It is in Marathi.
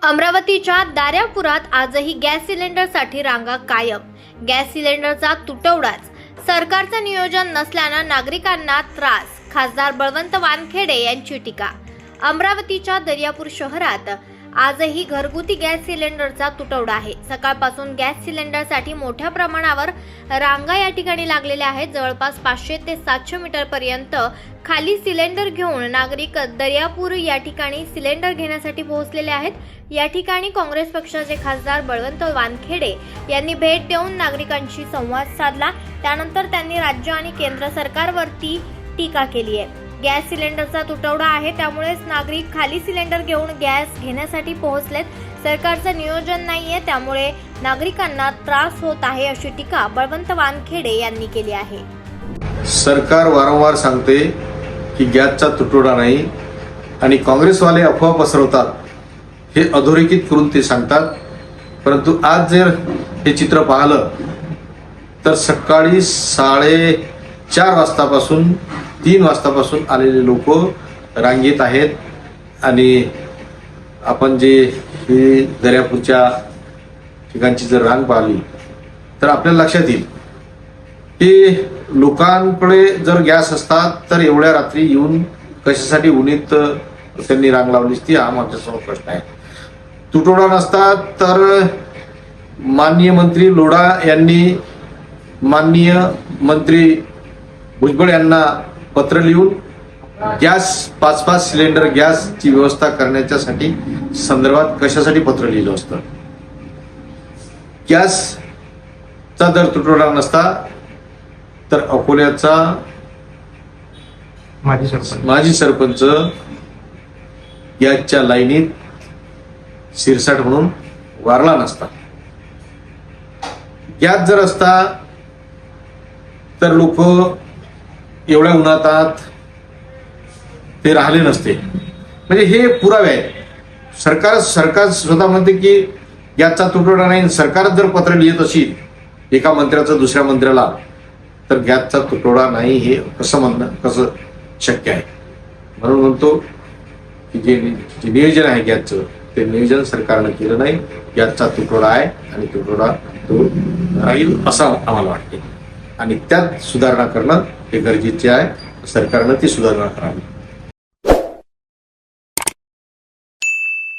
अमरावतीच्या दार्यापुरात आजही गॅस सिलेंडरसाठी रांगा कायम। गॅस सिलेंडरचा तुटवडाच सरकारचं नियोजन नसल्यानं नागरिकांना त्रास। खासदार बळवंत वानखेडे यांची टीका। अमरावतीच्या दर्यापूर शहरात आजही घरगुती गॅस सिलेंडरचा तुटवडा आहे। सकाळपासून गॅस सिलेंडरसाठी मोठ्या प्रमाणावर रांगा या ठिकाणी लागलेल्या आहेत। जवळपास 500 ते 700 मीटर पर्यंत खाली सिलेंडर घेऊन नागरिक दर्यापूर या ठिकाणी सिलेंडर घेण्यासाठी पोहोचलेले आहेत। या ठिकाणी काँग्रेस पक्षाचे खासदार बळवंत वानखेडे यांनी भेट देऊन नागरिकांशी संवाद साधला। त्यानंतर त्यांनी राज्य आणि केंद्र सरकारवरती टीका केली आहे। गॅस सिलेंडरचा तुटवडा आहे, त्यामुळेच नागरिक खाली सिलेंडर घेऊन गॅस घेण्यासाठी पोहोचलेत। सरकारचं नियोजन नाहीये, त्यामुळे नागरिकांना त्रास होत आहे, अशी टीका बळवंत वानखेडे यांनी केली आहे। सरकार वारंवार सांगते की गॅसचा तुटवडा नाही आणि काँग्रेसवाले अफवा पसरवतात, हे अधोरेखित करून ते सांगतात। परंतु आज जर हे चित्र पाहिलं तर सकाळी 4:30 वाजतापासून 3 वाजतापासून आलेले लोक रांगेत आहेत आणि आपण जे हे दर्यापूरच्या ठिकाणची जर रांग पाहिली तर आपल्याला लक्षात येईल की लोकांकडे जर गॅस असतात तर एवढ्या रात्री येऊन कशासाठी उन्हीत त्यांनी रांग लावली असती, हा माझ्यासमोर प्रश्न आहे। तुटवडा नसता तर माननीय मंत्री लोढा यांनी माननीय मंत्री भुजबळ यांना पत्र लिहून गॅस 5-5 सिलेंडर गॅसची व्यवस्था करण्याच्यासाठी संदर्भात कशासाठी पत्र लिहिलं असतं। गॅसचा जर तुटवडा नसता तर अकोल्याचा माजी सरपंच गॅसच्या लाईनीत शिरसाट म्हणून वारला नसता। गॅस जर असता तर लोक एवढ्या उन्हातात ते राहिले नसते। म्हणजे हे पुरावे आहेत। सरकार स्वतः म्हणते की गॅसचा तुटवडा नाही। सरकारच जर पत्र लिहित असेल एका मंत्र्याचं दुसऱ्या मंत्र्याला तर गॅसचा तुटवडा नाही हे कसं शक्य आहे। म्हणून म्हणतो की जे नियोजन आहे गॅसचं ते नियोजन सरकारनं केलं नाही। गॅसचा तुटवडा आहे आणि तुटवडा तो राहील असं आम्हाला वाटते आणि त्यात सुधारणा करणं हे गरजेचे आहे। सरकारनं ती सुधारणा करावी।